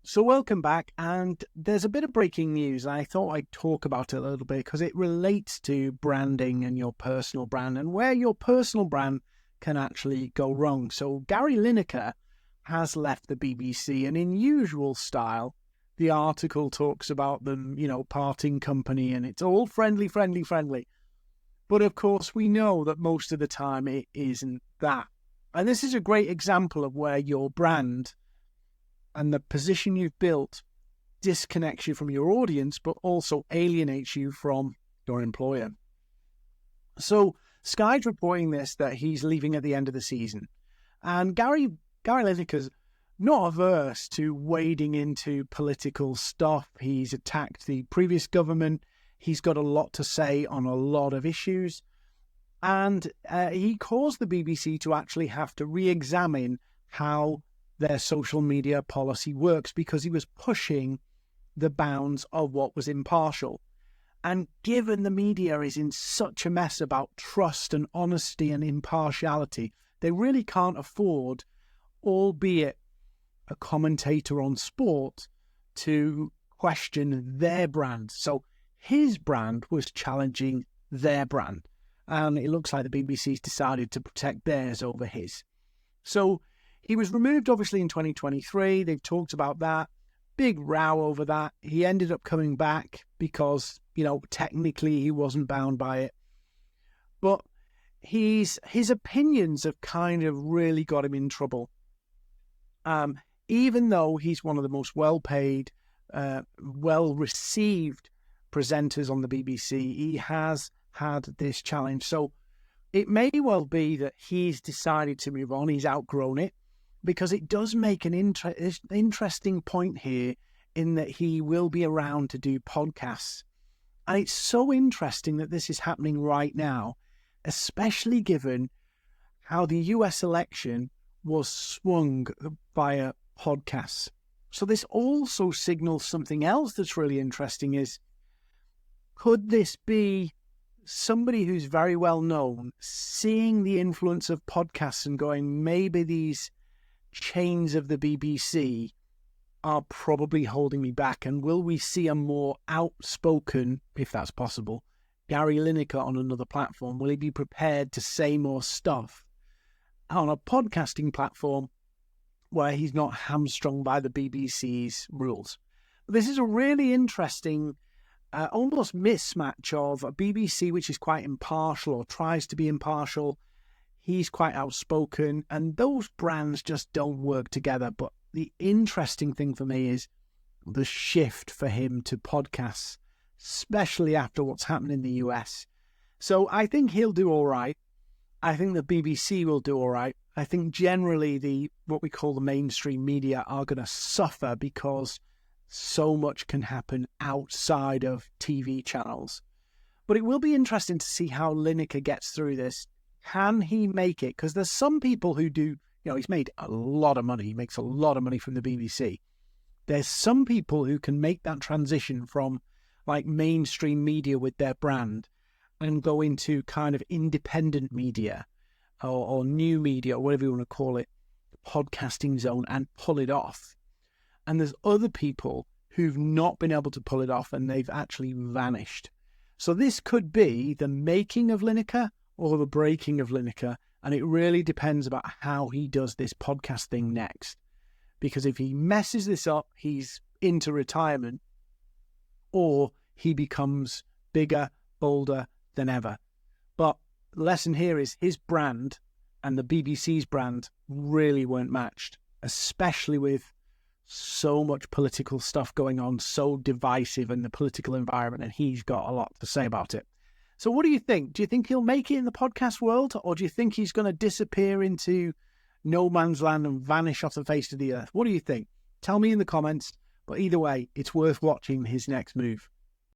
So welcome back, and there's a bit of breaking news. I thought I'd talk about it a little bit because it relates to branding and your personal brand and where your personal brand can actually go wrong. So Gary Lineker has left the BBC, and in usual style, the article talks about them, parting company, and it's all friendly. But of course, we know that most of the time it isn't that. And this is a great example of where your brand and the position you've built disconnects you from your audience, but also alienates you from your employer. So Sky's reporting that he's leaving at the end of the season. And Gary Lineker's not averse to wading into political stuff. He's attacked the previous government. He's got a lot to say on a lot of issues. And he caused the BBC to actually have to re-examine how their social media policy works because he was pushing the bounds of what was impartial. And given the media is in such a mess about trust and honesty and impartiality, they really can't afford, albeit a commentator on sport, to question their brand. So his brand was challenging their brand. And it looks like the BBC's decided to protect theirs over his. So he was removed, obviously, in 2023. They've talked about that. Big row over that. He ended up coming back because, technically he wasn't bound by it. But his opinions have kind of really got him in trouble. Even though he's one of the most well-paid, well-received presenters on the BBC, he has had this challenge. So it may well be that he's decided to move on. He's outgrown it. Because it does make an interesting point here in that he will be around to do podcasts. And it's so interesting that this is happening right now, especially given how the US election was swung via podcasts. So this also signals something else that's really interesting is, could this be somebody who's very well known seeing the influence of podcasts and going, maybe these chains of the BBC are probably holding me back, and will we see a more outspoken, if that's possible, Gary Lineker on another platform? Will he be prepared to say more stuff on a podcasting platform where he's not hamstrung by the BBC's rules? This is a really interesting almost mismatch of a BBC which is quite impartial or tries to be impartial. He's quite outspoken, and those brands just don't work together. But the interesting thing for me is the shift for him to podcasts, especially after what's happened in the US. So I think he'll do all right. I think the BBC will do all right. I think generally what we call the mainstream media are going to suffer because so much can happen outside of TV channels. But it will be interesting to see how Lineker gets through this. Can he make it? Because there's some people who do, he's made a lot of money. He makes a lot of money from the BBC. There's some people who can make that transition from like mainstream media with their brand and go into kind of independent media or new media, or whatever you want to call it, podcasting zone, and pull it off. And there's other people who've not been able to pull it off and they've actually vanished. So this could be the making of Lineker or the breaking of Lineker, and it really depends about how he does this podcast thing next. Because if he messes this up, he's into retirement, or he becomes bigger, bolder than ever. But the lesson here is his brand and the BBC's brand really weren't matched, especially with so much political stuff going on, so divisive in the political environment, and he's got a lot to say about it. So what do you think? Do you think he'll make it in the podcast world, or do you think he's going to disappear into no man's land and vanish off the face of the earth? What do you think? Tell me in the comments. But either way, it's worth watching his next move.